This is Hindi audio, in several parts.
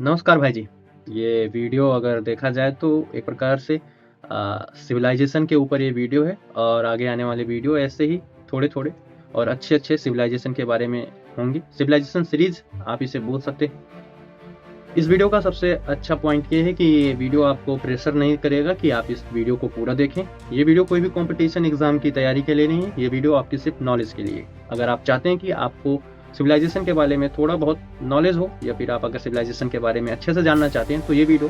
नमस्कार भाई जी। ये वीडियो अगर देखा जाए तो एक प्रकार से सिविलाइजेशन के ऊपर ये वीडियो है और आगे आने वाले वीडियो ऐसे ही थोड़े-थोड़े और अच्छे-अच्छे सिविलाइजेशन के बारे में होंगे। सिविलाइजेशन सीरीज़ आप इसे बोल सकते हैं। इस वीडियो का सबसे अच्छा पॉइंट ये है कि ये वीडियो आपको प्रेशर नहीं करेगा कि आप इस वीडियो को पूरा देखें। ये वीडियो कोई भी कॉम्पिटिशन एग्ज़ाम की तैयारी के लिए नहीं है, ये वीडियो आपकी सिर्फ़ नॉलेज के लिए है। अगर आप चाहते हैं कि आपको सिविलाइजेशन के बारे में थोड़ा बहुत नॉलेज हो या फिर आप अगर सिविलाइजेशन के बारे में अच्छे से जानना चाहते हैं, तो ये वीडियो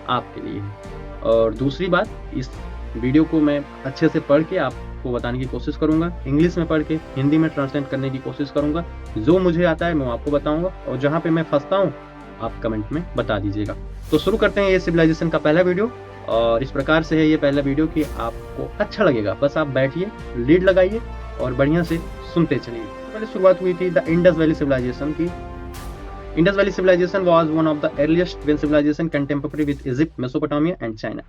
आपके लिए है। और दूसरी बात, इस वीडियो को मैं अच्छे से पढ़ के आपको बताने की कोशिश करूँगा। इंग्लिश में पढ़ के हिंदी में ट्रांसलेट करने की कोशिश करूँगा। जो मुझे आता है मैं आपको बताऊँगा और जहाँ पे मैं फँसता हूँ आप कमेंट में बता दीजिएगा। तो शुरू करते हैं ये सिविलाइजेशन का पहला वीडियो और इस प्रकार से है ये पहला वीडियो कि आपको अच्छा लगेगा। बस आप बैठिए, लीड लगाइए और बढ़िया से सुनते चलिए। पहले शुरुआत हुई थी द इंडस वैली सिविलाइजेशन की। Indus valley civilisation was one of the earliest twin civilisation contemporary with Egypt, Mesopotamia and China.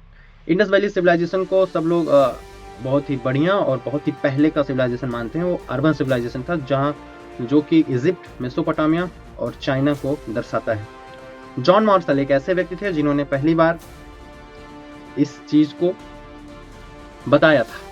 Indus valley civilisation को सब लोग बहुत ही बढ़िया और बहुत ही पहले का सिविलाइजेशन मानते हैं। वो अर्बन सिविलाइजेशन था जहाँ जो कि इजिप्ट, मेसोपोटामिया और चाइना को दर्शाता है। जॉन मार्शल एक ऐसे व्यक्ति थे जिन्होंने पहली बार इस चीज को बताया था।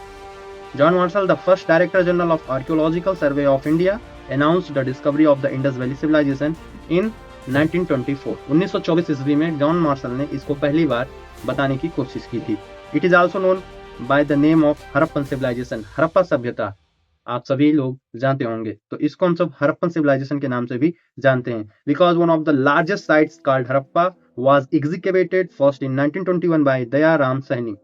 John Marshall, the first director general of archaeological survey of India, announced the discovery of the Indus Valley Civilization in 1924। 1924 ईस्वी में जॉन मार्शल ने इसको पहली बार बताने की कोशिश की थी। It is also known by the name of Harappan civilisation. Harappa सभ्यता आप सभी लोग जानते होंगे, तो इसको हम सब हड़प्पन सिविलाइजेशन के नाम से भी जानते हैं। Because one of the largest sites called Harappa was executed first in 1921 by Dayaram Sahni.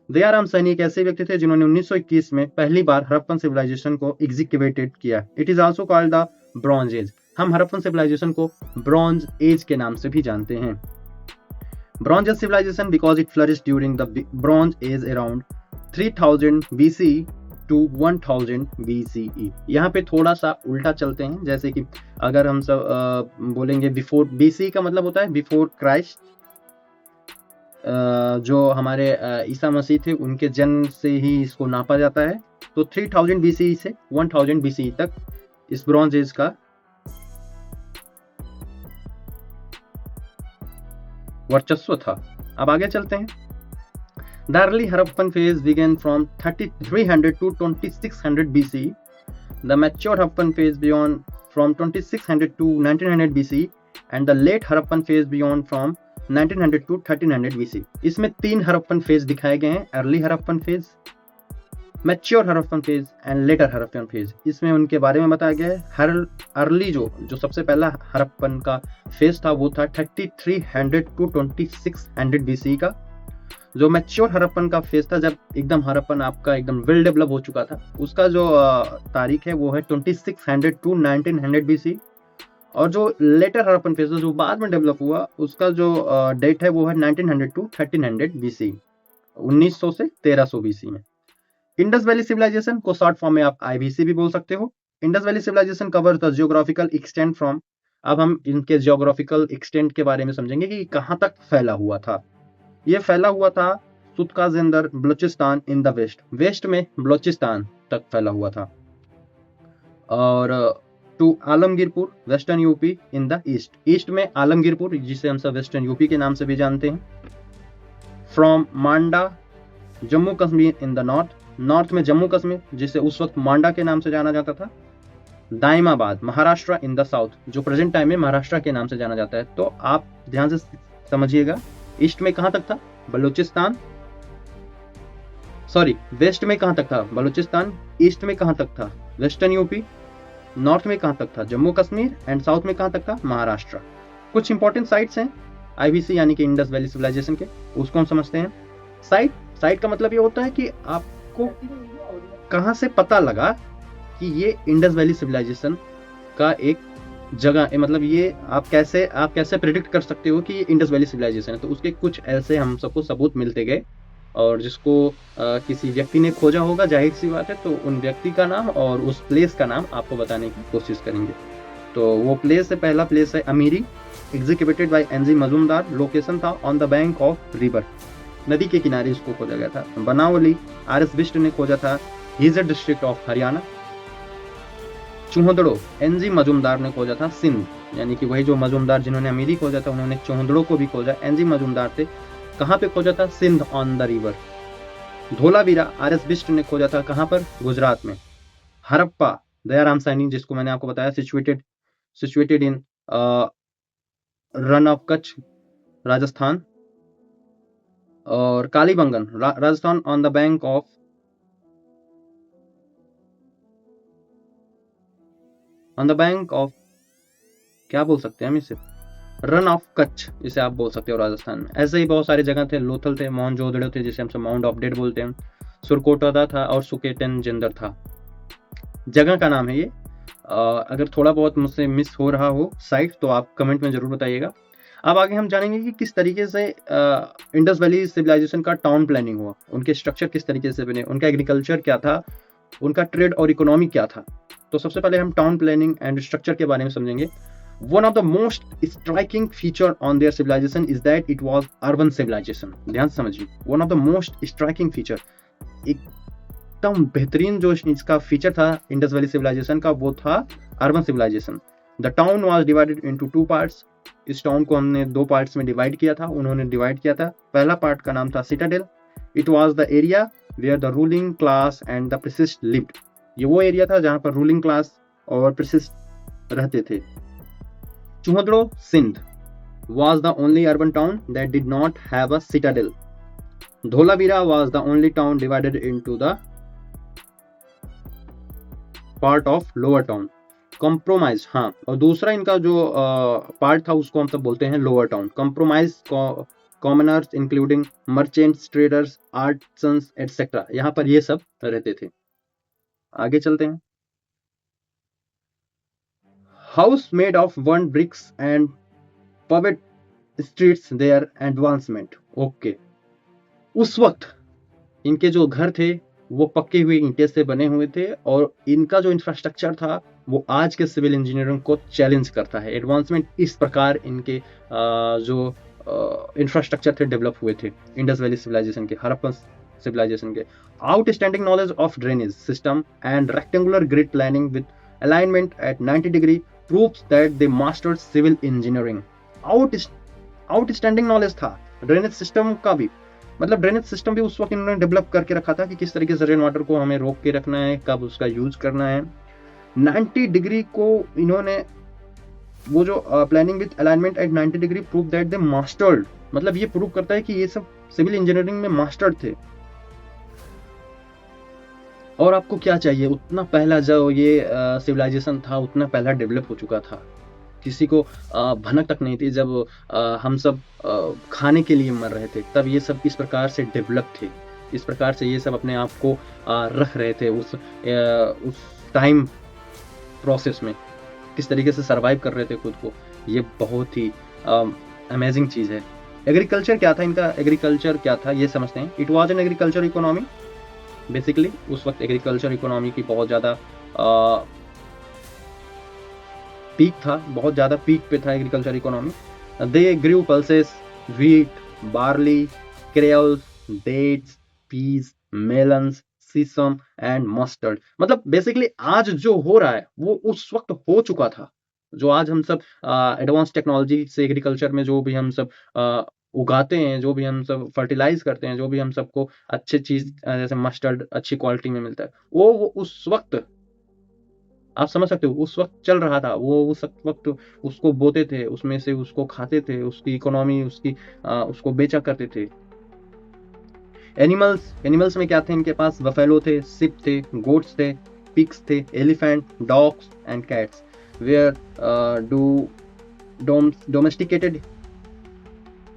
Dayaram Sahni एक ऐसे व्यक्ति थे जिन्होंने 1921 में पहली बार हड़प्पन सिविलाइजेशन को एग्जीक्यूटेड किया। It is also called the bronze age. हम हड़प्पन सिविलाइजेशन को ब्रॉन्ज एज के नाम से भी जानते हैं। Bronze age civilisation because it flourished during the bronze age around 3000 BC to 1000 BCE। यहाँ पे थोड़ा सा उल्टा चलते हैं, जैसे कि अगर हम सब बोलेंगे बिफोर, BC का मतलब होता है बिफोर क्राइस्ट। जो हमारे ईसा मसीह थे उनके जन्म से ही इसको नापा जाता है। तो 3000 BCE से 1000 BCE तक इस ब्रॉन्ज एज का वर्चस्व था। अब आगे चलते हैं। The early Harappan phase began from 3300 to 2600 BCE. The mature Harappan phase beyond from 2600 to 1900 BCE and the late Harappan phase beyond from 1900 to 1300 BCE। इसमें 3 हरप्पन फेज दिखाए गए हैं, early Harappan phase, mature Harappan phase and later Harappan phase. इसमें उनके बारे में बताया गया है। अर्ली जो सबसे पहला हरप्पन का फेज था वो था 3300 टू 2600 BCE का। जो मैच्योर हरप्पन का फेज था, जब एकदम हरप्पन आपका एकदम वेल डेवलप हो चुका था, उसका जो तारीख है वो है 2600 टू 1900 BC। और जो लेटर हरप्पन फेज जो बाद में डेवलप हुआ, उसका जो डेट है वो है 1900 टू 1300 BC, 1900 से 1300 BC में। इंडस वैली सिविलाइजेशन को शॉर्ट फॉर्म में आप IVC भी बोल सकते हो। Indus valley civilisation cover the geographical extent from, अब हम इनके जियोग्राफिकल एक्सटेंट के बारे में समझेंगे कि कहाँ तक फैला हुआ था। ये फैला हुआ था Sutkagendor Balochistan in the west, west में बलूचिस्तान तक फैला हुआ था, और to Alamgirpur western UP in the east, east में आलमगीरपुर जिसे हम सब वेस्टर्न यूपी के नाम से भी जानते हैं। From Manda Jammu Kashmir in the north, north में जम्मू कश्मीर जिसे उस वक्त मांडा के नाम से जाना जाता था। Daimabad Maharashtra in the south, जो प्रेजेंट टाइम में महाराष्ट्र के नाम से जाना जाता है। तो आप ध्यान से समझिएगा, ईस्ट में कहां तक था बलूचिस्तान, सॉरी वेस्ट में कहां तक था बलूचिस्तान, ईस्ट में कहां तक था वेस्टर्न यूपी, नॉर्थ में कहां तक था जम्मू कश्मीर एंड साउथ में कहां तक था महाराष्ट्र। कुछ इंपॉर्टेंट साइट्स हैं IVC यानी कि इंडस वैली सिविलाइजेशन के, उसको हम समझते हैं। साइट का मतलब ये होता है कि आपको कहां से पता लगा कि ये इंडस वैली सिविलाइजेशन का एक जगह है, मतलब ये आप कैसे प्रेडिक्ट कर सकते हो कि ये इंडस वैली सिविलाइजेशन है। तो उसके कुछ ऐसे हम सबको सबूत मिलते गए, और जिसको किसी व्यक्ति ने खोजा होगा, जाहिर सी बात है, तो उन व्यक्ति का नाम और उस प्लेस का नाम आपको बताने की कोशिश करेंगे। तो वो प्लेस है, पहला प्लेस है Amri, executed by NG Majumdar. Location था on the bank of river, नदी के किनारे इसको खोजा गया था। बनावली RS बिष्ट ने खोजा था, Hisar district of Haryana. Chanhudaro NG Majumdar ने खोजा था, सिंध यानी कि वही जो मजूमदार जिन्होंने अमीरी खोजा था उन्होंने चौहदड़ों को भी खोजा। एनजी मजूमदार थे, कहाँ पे खोजा था? Sindh on the river. Dholavira R S. Bisht ने खोजा था कहाँ पर? गुजरात में। हड़प्पा दयाराम सैनी, जिसको मैंने आपको बताया, situated in Rann of Kutch, Rajasthan. और Kalibangan Rajasthan on the bank of क्या बोल सकते हैं हम इसे? रन ऑफ कच्छ, इसे आप बोल सकते हो राजस्थान में। ऐसे ही बहुत सारी जगह थे, लोथल थे, मोहनजोदड़ो थे जिसे हम सब माउंट अपडेट बोलते हैं, सुरकोटा था और सुकेतन जिंदर था। जगह का नाम है ये। अगर थोड़ा बहुत मुझसे मिस हो रहा हो साइट तो आप कमेंट में जरूर बताइएगा। अब आगे हम जानेंगे कि किस तरीके से इंडस वैली सिविलाइजेशन का टाउन प्लानिंग हुआ, उनके स्ट्रक्चर किस तरीके से बने, उनका एग्रीकल्चर क्या था, उनका ट्रेड और इकोनॉमी क्या था। तो सबसे पहले हम टाउन प्लानिंग एंड स्ट्रक्चर के बारे में समझेंगे। One of the most striking feature on their civilization is that it was urban civilization. ध्यान से समझिए, one of the most striking feature, एकदम बेहतरीन जो इसका फीचर था इंडस वैली सिविलाइजेशन का, वो था urban civilization. The town was divided into 2 parts. इस टाउन को हमने 2 पार्ट्स में डिवाइड किया था, उन्होंने डिवाइड किया था। पहला पार्ट का नाम था citadel. It was the area where the ruling class and the priests lived. ये वो एरिया था जहां पर रूलिंग क्लास और प्रिसिस्ट रहते थे। चौहदड़ो Sindh was the only urban town that did not have a citadel. Dholavira was the only town divided into the part of lower town. Compromise, हाँ, और दूसरा इनका जो पार्ट था उसको हम सब बोलते हैं lower town. Compromise commoners including merchants, traders, artisans, etc. यहाँ पर ये सब रहते थे। आगे चलते हैं। House made of burnt bricks and paved streets their advancement. Okay, उस वक्त इनके जो घर थे वो पक्के हुए ईंटे से बने हुए थे और इनका जो इंफ्रास्ट्रक्चर था वो आज के सिविल इंजीनियरिंग को चैलेंज करता है। एडवांसमेंट इस प्रकार इनके जो इंफ्रास्ट्रक्चर थे डेवलप हुए थे इंडस वैली सिविलाइजेशन के, हड़प्पन सिविलाइजेशन के। Outstanding knowledge of drainage system and rectangular grid planning with alignment at 90 degree proves that they mastered civil engineering. Outstanding knowledge था ड्रेनेज सिस्टम का भी, मतलब ड्रेनेज सिस्टम भी उस वक्त इन्होंने डेवलप करके रखा था कि किस तरीके से रेन वाटर को हमें रोक के रखना है, कब उसका यूज करना है। 90 डिग्री को इन्होंने, वो जो planning with alignment at 90 degree prove that they mastered, मतलब ये प्रूव करता है कि ये सब सिविल इंजीनियरिंग में मास्टर्ड थे। और आपको क्या चाहिए, उतना पहला जो ये सिविलाइजेशन था उतना पहला डेवलप हो चुका था, किसी को भनक तक नहीं थी। जब हम सब खाने के लिए मर रहे थे तब ये सब इस प्रकार से डेवलप थे, इस प्रकार से ये सब अपने आप को रख रहे थे उस टाइम प्रोसेस में, किस तरीके से सरवाइव कर रहे थे खुद को। ये बहुत ही अमेजिंग चीज़ है। एग्रीकल्चर क्या था इनका, एग्रीकल्चर क्या था ये समझते हैं। It was an agriculture economy. Basically उस वक्त एग्रीकल्चर इकोनॉमी की बहुत ज़्यादा पीक था, बहुत ज़्यादा पीक पे था agriculture economy. They grew pulses, wheat, barley, cereals, dates, peas, melons, sesame and mustard. मतलब बेसिकली आज जो हो रहा है वो उस वक्त हो चुका था। जो आज हम सब एडवांस टेक्नोलॉजी से एग्रीकल्चर में जो भी हम सब उगाते हैं, जो भी हम सब फर्टिलाइज करते हैं, जो भी हम सबको अच्छी चीज जैसे मस्टर्ड अच्छी क्वालिटी में मिलता है, वो उस वक्त आप समझ सकते हो उस वक्त चल रहा था। वो उस वक्त उसको बोते थे, उसमें से उसको खाते थे, उसकी इकोनॉमी उसको बेचा करते थे। एनिमल्स में क्या थे इनके पास? बफेलो थे, सिप थे, गोट्स थे, पिग्स थे, elephant, dogs and cats. Were domesticated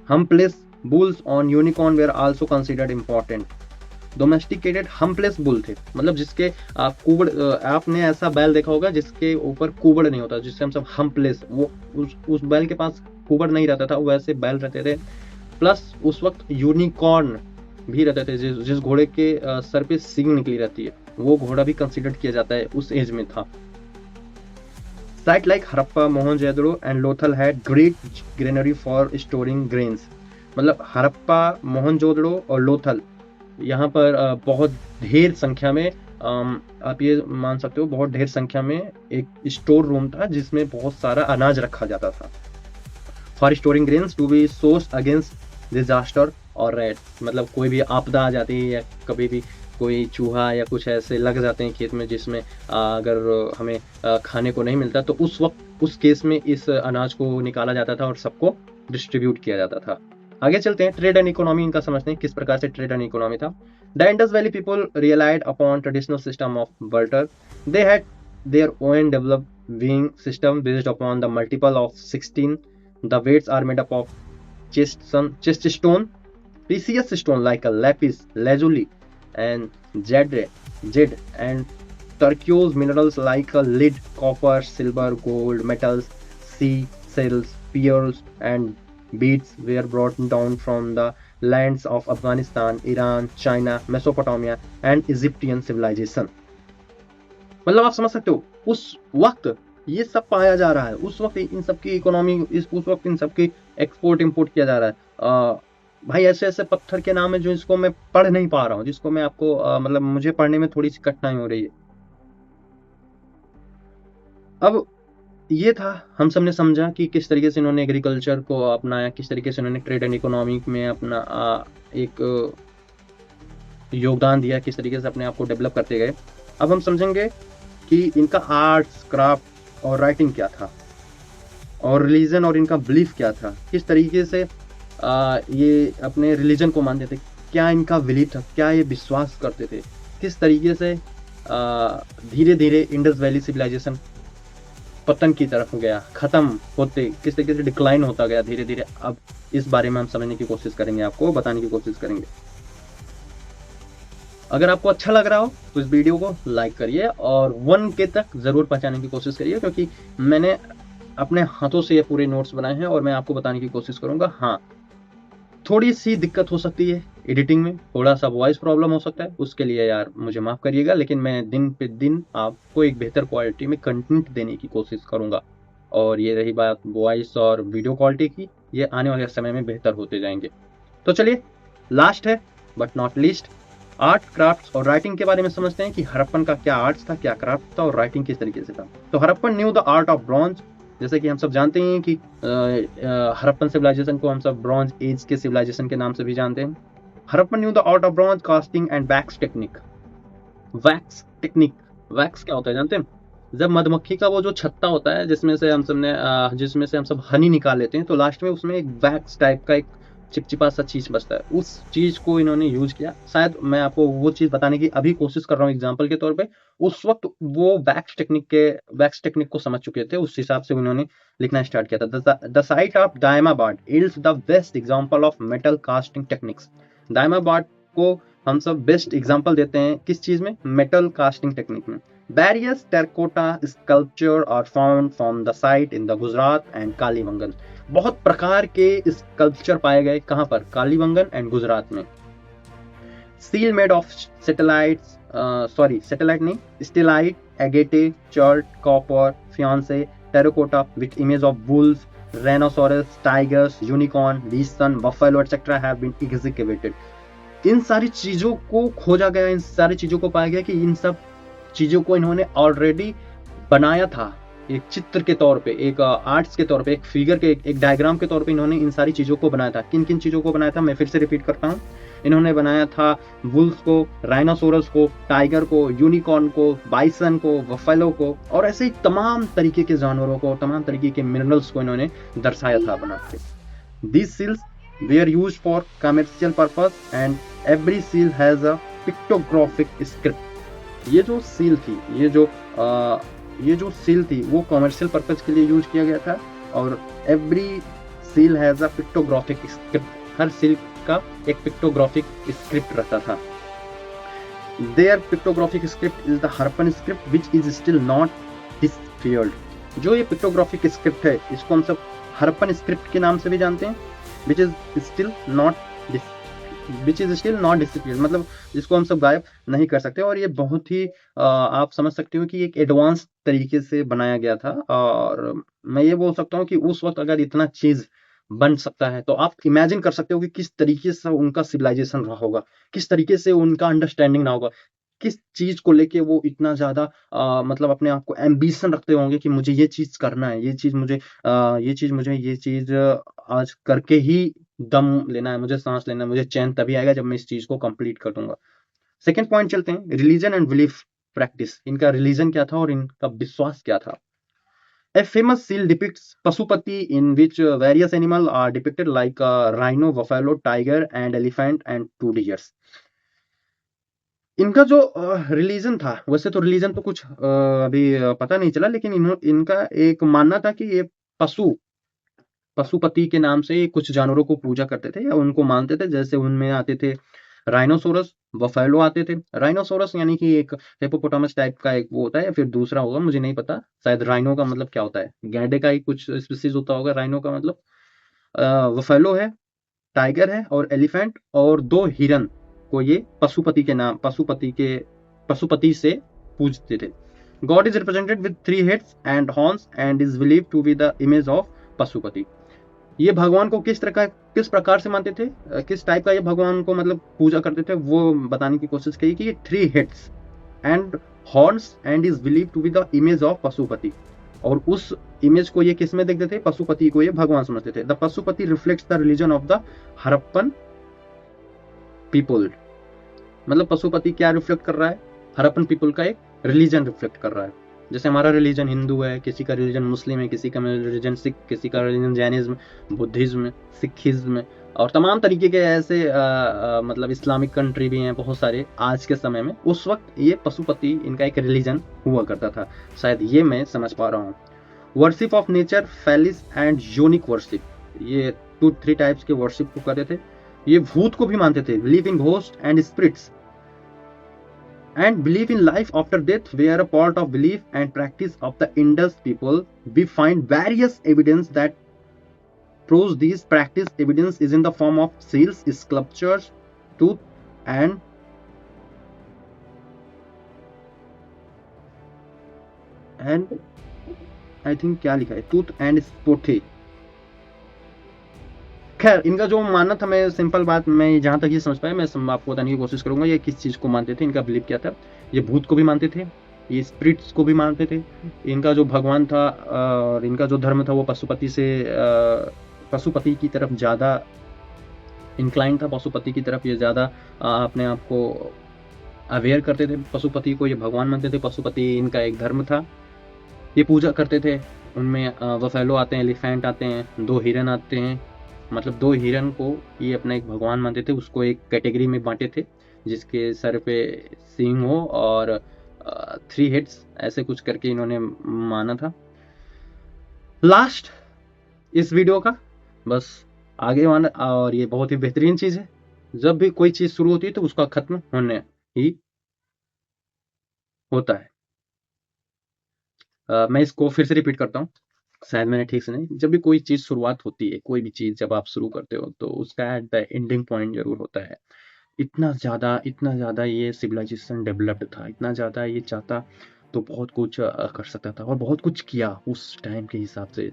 humpless bulls on unicorn were also considered important. Domesticated humpless bull थे, मतलब जिसके कुबड़, आपने ऐसा बैल देखा होगा जिसके ऊपर कुबड़ नहीं होता, जिससे हम सब हम्पलेस, वो उस बैल के पास कुबड़ नहीं रहता था, वैसे बैल रहते थे। प्लस उस वक्त यूनिकॉर्न भी रहते थे, जिस घोड़े के सर पे सींग निकली रहती है, वो घोड़ा भी कंसिडर किया जाता है, उस एज में था। Site like Harappa, Mohenjodaro and Lothal had great granary for storing grains. मतलब हड़प्पा, मोहनजोदड़ो और लोथल, यहाँ पर बहुत ढेर संख्या में आप ये मान सकते हो बहुत ढेर संख्या में एक स्टोर रूम था जिसमें बहुत सारा अनाज रखा जाता था for storing grains to be source against disaster और रेड, मतलब कोई भी आपदा आ जाती है या कभी भी कोई चूहा या कुछ ऐसे लग जाते हैं खेत में जिसमें अगर हमें खाने को नहीं मिलता तो उस वक्त उस केस में इस अनाज को निकाला जाता था और सबको डिस्ट्रीब्यूट किया जाता था। आगे चलते हैं, ट्रेड एंड इकोनॉमी इनका समझते हैं किस प्रकार से ट्रेड एंड इकोनॉमी था। The Indus valley people relied upon traditional system of barter, they had their own developed weighing system based upon the multiple of 16. The weights are made up of chest stone, precious stone like a lapis lazuli and jade and turquoise minerals like a lead, copper, silver, gold, metals, sea shells, pearls and beads were brought down from the lands of Afghanistan, Iran, China, Mesopotamia and Egyptian civilization। मतलब आप समझ सकते हो उस वक्त ये सब पाया जा रहा है, उस वक्त इन सब की इकोनॉमी, उस वक्त इन सब की एक्सपोर्ट इंपोर्ट किया जा रहा है। भाई ऐसे ऐसे पत्थर के नाम है जो इसको मैं पढ़ नहीं पा रहा हूँ, जिसको मैं आपको मतलब मुझे पढ़ने में थोड़ी सी कठिनाई हो रही है। अब ये था, हम सब ने समझा कि किस तरीके से इन्होंने एग्रीकल्चर को अपनाया, किस तरीके से इन्होंने ट्रेड एंड इकोनॉमी में अपना एक योगदान दिया, किस तरीके से अपने आप को डेवलप करते गए। अब हम समझेंगे कि इनका आर्ट्स, क्राफ्ट और राइटिंग क्या था और रिलीजन और इनका बिलीफ क्या था, किस तरीके से ये अपने रिलीजन को मानते थे, क्या इनका बिलीफ था, क्या ये विश्वास करते थे, किस तरीके से धीरे धीरे इंडस वैली सिविलाइजेशन पतन की तरफ गया, खत्म होते, किस तरीके से डिक्लाइन होता गया धीरे धीरे। अब इस बारे में हम समझने की कोशिश करेंगे, आपको बताने की कोशिश करेंगे। अगर आपको अच्छा लग रहा हो तो इस वीडियो को लाइक करिए और 1K तक जरूर पहुंचाने की कोशिश करिए, क्योंकि मैंने अपने हाथों से ये पूरे नोट्स बनाए हैं और मैं आपको बताने की कोशिश करूंगा। हाँ, थोड़ी सी दिक्कत हो सकती है एडिटिंग में, थोड़ा सा वॉइस प्रॉब्लम हो सकता है, उसके लिए यार मुझे माफ करिएगा, लेकिन मैं दिन पे दिन आपको एक बेहतर क्वालिटी में कंटेंट देने की कोशिश करूंगा। और ये रही बात वॉइस और वीडियो क्वालिटी की, ये आने वाले समय में बेहतर होते जाएंगे। तो चलिए, लास्ट है but not least, art, craft और राइटिंग के बारे में समझते हैं कि हड़प्पन का क्या आर्ट्स था, क्या क्राफ्ट था और राइटिंग किस तरीके से था। तो Harappan new the art of bronze, जैसे कि हम सब जानते हैं कि हड़प्पन सिविलाइजेशन को हम सब ब्रॉन्ज एज के सिविलाइजेशन के नाम से भी जानते हैं। Harappan new the art of bronze casting and wax technique. Wax technique, wax क्या होता है जानते हैं? जब मधुमक्खी का वो जो छत्ता होता है जिसमें से हम सब हनी निकाल लेते हैं, तो लास्ट में उसमें एक वैक्स टाइप का एक चिपचिपा सा चीज बचता है, उस चीज को इन्होंने यूज किया। शायद मैं आपको वो चीज बताने की अभी कोशिश कर रहा हूँ एग्जांपल के तौर पे। उस वक्त वो वैक्स टेक्निक को समझ चुके थे, उस हिसाब से उन्होंने लिखना स्टार्ट किया था। The site of Daimabad is the best example of metal casting techniques. Daimabad को हम सब बेस्ट एग्जांपल देते हैं किस चीज में? मेटल कास्टिंग टेक्निक में। Various terracotta sculpture are found from the site in the Gujarat and Kalibangan. बहुत प्रकार के स्कल्पचर पाए गए, कहां पर? कालीबंगन एंड गुजरात में। सील मेड ऑफ सैटेलाइट नहीं, steatite, agate, chert, copper, faience, terracotta with image of bulls, rhinoceros, tigers, unicorn, bison, buffalo etcetera have been excavated. इन सारी चीजों को खोजा गया, इन सारी चीजों को पाया गया कि इन सब चीजों को इन्होंने ऑलरेडी बनाया था, एक चित्र के तौर पे, एक आर्ट्स के तौर पे, एक फिगर के, एक डायग्राम के तौर पे इन्होंने इन सारी चीजों को बनाया था। किन किन चीजों को बनाया था मैं फिर से रिपीट करता हूँ। इन्होंने बनाया था वुल्स को, राइनोसोरस को, टाइगर को, यूनिकॉर्न को, बाइसन को, बफेलो को और ऐसे ही तमाम तरीके के जानवरों को, तमाम तरीके के मिनरल्स को इन्होंने दर्शाया था बना के। These seals were used for commercial purpose and every seal has a pictographic script। ये जो सील थी, ये जो सील थी वो कॉमर्शियल पर्पज के लिए यूज किया गया था और every seal has a pictographic script. हर सील का एक पिक्टोग्राफिक स्क्रिप्ट रहता था। Their pictographic script is the Harappan script which is still not deciphered. जो ये पिक्टोग्राफिक स्क्रिप्ट है इसको हम सब हड़प्पन स्क्रिप्ट के नाम से भी जानते हैं, विच इज स्टिल नॉट डिसिप्लिन, मतलब जिसको हम सब गायब नहीं कर सकते। और ये बहुत ही आप समझ सकते हो कि एक एडवांस तरीके से बनाया गया था। और मैं ये बोल सकता हूँ कि उस वक्त अगर इतना चीज बन सकता है तो आप इमेजिन कर सकते हो कि किस तरीके से उनका सिविलाइजेशन रहा होगा, किस तरीके से उनका अंडरस्टैंडिंग रहा होगा। किस चीज को लेके वो इतना ज्यादा मतलब अपने आप को एम्बिशन रखते होंगे कि मुझे ये चीज करना है, ये चीज मुझे ये चीज आज करके ही दम लेना है, मुझे सांस लेना है, मुझे चैन तभी आएगा जब मैं इस चीज को कंप्लीट कर दूंगा। सेकेंड पॉइंट चलते हैं, रिलीजन एंड बिलीफ प्रैक्टिस। इनका रिलीजन क्या था और इनका विश्वास क्या था। A famous seal depicts Pasupati in which various animals are depicted like rhino, buffalo, tiger and elephant and two deers. इनका जो रिलीजन था, वैसे तो रिलीजन तो कुछ अभी पता नहीं चला, लेकिन इनका एक मानना था कि ये पशुपति के नाम से कुछ जानवरों को पूजा करते थे या उनको मानते थे। जैसे उनमें आते थे राइनोसोरस, बफेलो आते थे। राइनोसोरस यानी कि एक हिप्पोपोटामस टाइप का एक वो होता है, या फिर दूसरा होगा मुझे नहीं पता। शायद राइनो का मतलब क्या होता है, गैंडे का ही कुछ स्पीसीज होता होगा राइनो का मतलब। बफेलो है, टाइगर है और एलिफेंट, और दो हिरन को ये पशुपति से पूजते थे। God is represented with 3 heads and horns and is believed to be the image of Pashupati. ये भगवान को किस प्रकार से मानते थे, किस टाइप का ये भगवान को मतलब पूजा करते थे, वो बताने की कोशिश की कि 3 heads and horns and is believe to be the image of Pashupati. और उस इमेज को ये किस में देखते थे, पशुपति को ये भगवान समझते थे। The Pashupati reflects the religion of the Harappan people. मतलब पशुपति क्या रिफ्लेक्ट कर रहा है, हड़प्पन पीपल का एक रिलीजन रिफ्लेक्ट कर रहा है। जैसे हमारा रिलीजन हिंदू है, किसी का रिलीजन मुस्लिम है, किसी का रिलीजन सिख, किसी का रिलीजन जैनिज्म, बुद्धिज्म, सिखिज्म और तमाम तरीके के ऐसे मतलब इस्लामिक कंट्री भी हैं बहुत सारे आज के समय में। उस वक्त ये पशुपति इनका एक रिलीजन हुआ करता था, शायद ये मैं समझ पा रहा हूँ। Worship of nature, Felis and unique worship, ये 2-3 टाइप्स के वर्शिप को करते थे। ये भूत को भी मानते थे, believe in ghost and spirits and belief in life after death were a part of belief and practice of the Indus people. We find various evidence that proves these practice. Evidence is in the form of seals, sculptures, tooth and I think क्या लिखा है, tooth and spothe। खैर इनका जो मानना था, मैं सिंपल बात मैं जहां तक ये समझ पाया मैं आपको बताने की कोशिश करूंगा ये किस चीज को मानते थे, इनका बिलीव क्या था। ये भूत को भी मानते थे, ये स्पिरिट्स को भी मानते थे। इनका जो भगवान था और इनका जो धर्म था वो पशुपति की तरफ ज़्यादा इंक्लाइन था। पशुपति की तरफ ये ज़्यादा अपने आप को अवेयर करते थे, पशुपति को ये भगवान मानते थे। पशुपति इनका एक धर्म था, ये पूजा करते थे। उनमें बफेलो आते हैं, एलिफेंट आते हैं, 2 हिरन आते हैं, मतलब 2 हिरन को ये अपना एक भगवान मानते थे। उसको एक कैटेगरी में बांटे थे जिसके सर पे सींग हो और 3 हेड्स, ऐसे कुछ करके इन्होंने माना था। लास्ट इस वीडियो का बस आगे माना, और ये बहुत ही बेहतरीन चीज है, जब भी कोई चीज शुरू होती है तो उसका खत्म होने ही होता है। मैं इसको फिर से रिपीट करता हूँ, शायद मैंने ठीक से नहीं। जब भी कोई चीज शुरुआत होती है, कोई भी चीज जब आप शुरू करते हो तो उसका एट द एंडिंग पॉइंट जरूर होता है। इतना ज़्यादा ये सिविलाइजेशन डेवलप्ड था, इतना ज़्यादा ये चाहता तो बहुत कुछ कर सकता था और बहुत कुछ किया उस टाइम के हिसाब से।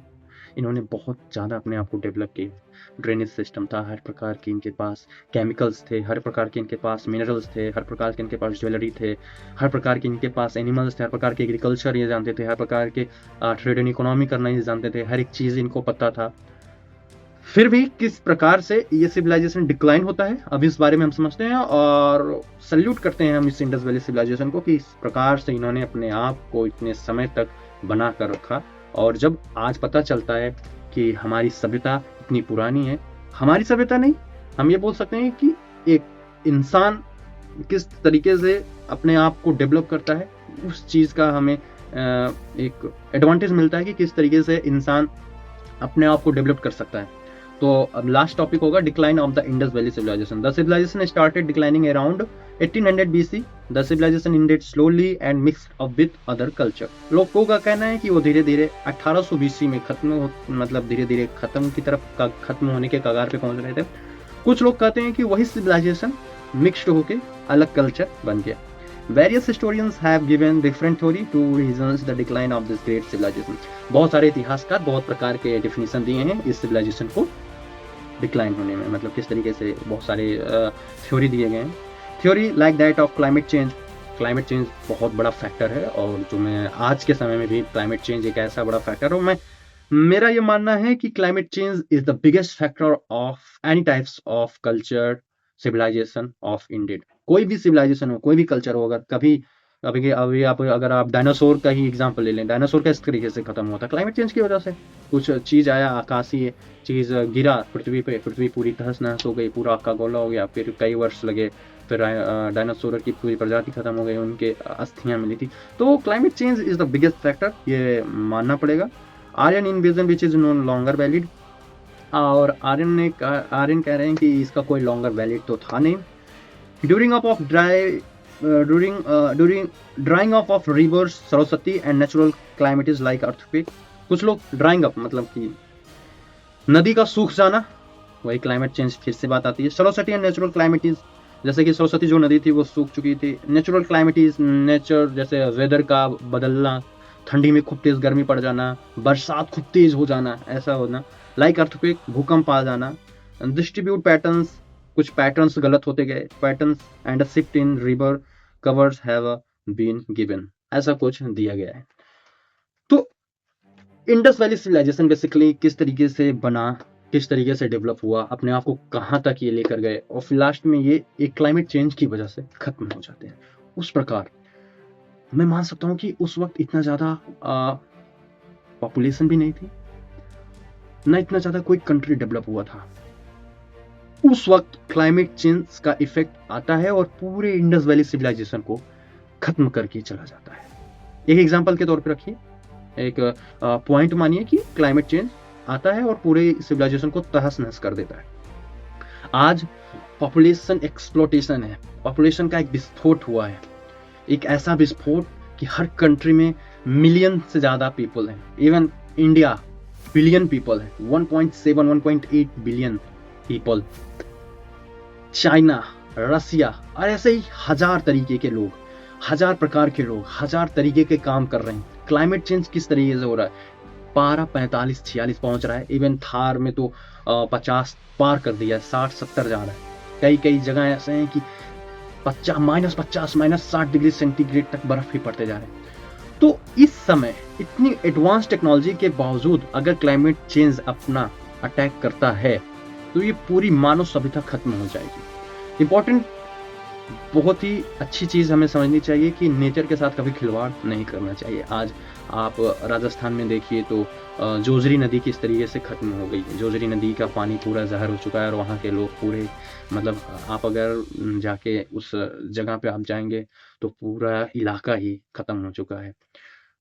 इन्होंने बहुत ज़्यादा अपने आप को डेवलप किया। ड्रेनेज सिस्टम था, हर प्रकार के इनके पास केमिकल्स थे, हर प्रकार के इनके पास मिनरल्स थे, हर प्रकार के इनके पास ज्वेलरी थे, हर प्रकार के इनके पास एनिमल्स थे, हर प्रकार के एग्रीकल्चर ये जानते थे, हर प्रकार के ट्रेड एंड इकोनॉमी करना ये जानते थे, हर एक चीज़ इनको पता था। फिर भी किस प्रकार से ये सिविलाइजेशन डिक्लाइन होता है अब इस बारे में हम समझते हैं और सल्यूट करते हैं हम इस इंडस वैली सिविलाइजेशन को कि इस प्रकार से इन्होंने अपने आप को इतने समय तक बना कर रखा। और जब आज पता चलता है कि हमारी सभ्यता इतनी पुरानी है, हमारी सभ्यता नहीं, हम ये बोल सकते हैं कि एक इंसान किस तरीके से अपने आप को डेवलप करता है, उस चीज़ का हमें एक एडवांटेज मिलता है कि किस तरीके से इंसान अपने आप को डेवलप कर सकता है। तो अब लास्ट टॉपिक होगा decline of the Indus valley civilization. The civilization started declining around 1800 BC। The civilization ended slowly and mixed up with other culture. लोगों का कहना है कि वो धीरे धीरे 1800 BC में मतलब धीरे धीरे खत्म होने के कगार पे पहुंच रहे थे। कुछ लोग कहते हैं कि वही सिविलाइजेशन मिक्स्ड होके अलग कल्चर बन गया। Various historians have given different theory to reasons the decline of this great civilization। बहुत सारे इतिहासकार बहुत प्रकार के डेफिनेशन दिए हैं इस सिविलाइजेशन को डिक्लाइन होने में, मतलब किस तरीके से बहुत सारे थ्योरी दिए गए हैं। Theory like that of climate change, climate change बहुत बड़ा फैक्टर है, और जो मैं आज के समय में भी क्लाइमेट चेंज एक ऐसा बड़ा फैक्टर है। मैं मेरा ये मानना है कि climate change is the biggest factor of any types of culture civilization of India. कोई भी सिविलाइजेशन हो, कोई भी कल्चर हो, अगर कभी अभी आप अगर आप डायनासोर का ही एग्जांपल ले लें, डायनासोर का इस तरीके से खत्म हुआ था क्लाइमेट चेंज की वजह से। कुछ चीज आया, आकाशीय चीज गिरा पृथ्वी पे, पृथ्वी पूरी तहस नहस हो गई, पूरा आका गोला हो गया, फिर कई वर्ष लगे, फिर डायनासोर की पूरी प्रजाति खत्म हो गई, उनके अस्थियां मिली थी। तो climate change is the biggest factor, ये मानना पड़ेगा। Aryan invasion which is no longer valid, और आर्यन कह रहे हैं कि इसका कोई लॉन्गर वैलिड तो था नहीं। During drawing up of reverse Saraswati and natural climate like earthquake. कुछ लोग ड्राइंग अप मतलब कि नदी का सूख जाना, वही क्लाइमेट चेंज फिर से बात आती है। सरस्वती एंड नेचुरल क्लाइमेटीज, जैसे कि सरस्वती जो नदी थी वो सूख चुकी थी। नेचुरल क्लाइमेटीज, नेचर जैसे वेदर का बदलना, ठंडी में खूब तेज गर्मी पड़ जाना, बरसात खूब तेज हो जाना, ऐसा होना। लाइक अर्थक्वेक, भूकंप आ जाना। डिस्ट्रीब्यूट पैटर्न्स, कुछ पैटर्न्स गलत होते गए, patterns and a shift in river covers have been given, ऐसा कुछ दिया गया है। तो इंडस वैली सिविलाइजेशन बेसिकली किस तरीके से बना, किस तरीके से डेवलप हुआ, अपने आप को कहाँ तक ये लेकर गए, और फिर लास्ट में ये एक क्लाइमेट चेंज की वजह से खत्म हो जाते हैं। उस प्रकार मैं मान सकता हूँ कि उस वक्त इतना ज्यादा पॉपुलेशन भी नहीं थी, ना इतना ज्यादा कोई कंट्री डेवलप हुआ था। उस वक्त क्लाइमेट चेंज का इफेक्ट आता है और पूरे इंडस वैली सिविलाइजेशन को खत्म करके चला जाता है। एक एग्जांपल के तौर पे रखिए, एक पॉइंट मानिए कि क्लाइमेट चेंज आता है और पूरे सिविलाइजेशन को तहस नहस कर देता है। आज पॉपुलेशन एक्सप्लोटेशन है, पॉपुलेशन का एक विस्फोट हुआ है, एक ऐसा विस्फोट कि हर कंट्री में मिलियन से ज्यादा पीपल हैं। इवन इंडिया बिलियन पीपल है, 1.7 1.8 बिलियन पीपल। चाइना, रसिया, और ऐसे ही हजार तरीके के लोग, हजार प्रकार के लोग, हजार तरीके के काम कर रहे हैं। क्लाइमेट चेंज किस तरीके से हो रहा है, पारा 45 46 पहुंच रहा है। इवन थार में तो 50 पार कर दिया है, 60 70 जा रहा है। कई कई जगह ऐसे हैं कि -50 -60 डिग्री सेंटीग्रेड तक बर्फ ही पड़ते जा रहे हैं। तो इस समय इतनी एडवांस टेक्नोलॉजी के बावजूद अगर क्लाइमेट चेंज अपना अटैक करता है तो ये पूरी मानव सभ्यता खत्म हो जाएगी। इंपॉर्टेंट, बहुत ही अच्छी चीज हमें समझनी चाहिए कि नेचर के साथ कभी खिलवाड़ नहीं करना चाहिए। आज आप राजस्थान में देखिए तो जोजरी नदी किस तरीके से खत्म हो गई। जोजरी नदी का पानी पूरा जहर हो चुका है और वहाँ के लोग पूरे, मतलब आप अगर जाके उस जगह पे आप जाएंगे तो पूरा इलाका ही खत्म हो चुका है।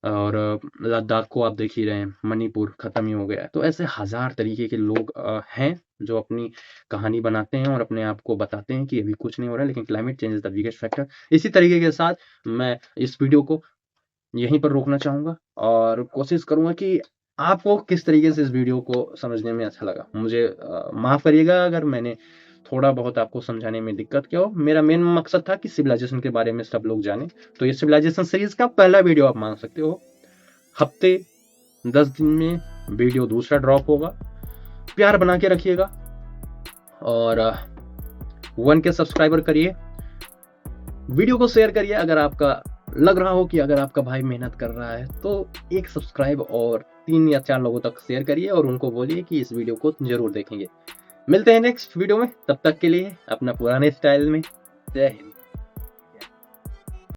और लद्दाख को आप देख ही रहे हैं, मणिपुर खत्म ही हो गया है। तो ऐसे हजार तरीके के लोग हैं जो अपनी कहानी बनाते हैं और अपने आप को बताते हैं कि अभी कुछ नहीं हो रहा है, लेकिन climate change is the biggest factor. इसी तरीके के साथ मैं इस वीडियो को यहीं पर रोकना चाहूंगा और कोशिश करूंगा कि आपको किस तरीके से इस वीडियो को समझने में अच्छा लगा। मुझे माफ करिएगा अगर मैंने थोड़ा बहुत आपको समझाने में दिक्कत किया हो। मेरा मेन मकसद था कि सिविलाइजेशन के बारे में सब लोग जाने। तो ये सिविलाइजेशन सीरीज का पहला वीडियो आप मान सकते हो। हफ्ते 10 दिन में वीडियो दूसरा ड्रॉप होगा। प्यार बना के रखिएगा और 1K सब्सक्राइबर करिए, वीडियो को शेयर करिए। अगर आपका लग रहा हो कि अगर आपका भाई मेहनत कर रहा है तो एक सब्सक्राइब और 3 या 4 लोगों तक शेयर करिए और उनको बोलिए कि इस वीडियो को जरूर देखेंगे। मिलते हैं नेक्स्ट वीडियो में, तब तक के लिए अपना पुराने स्टाइल में। जय हिंद।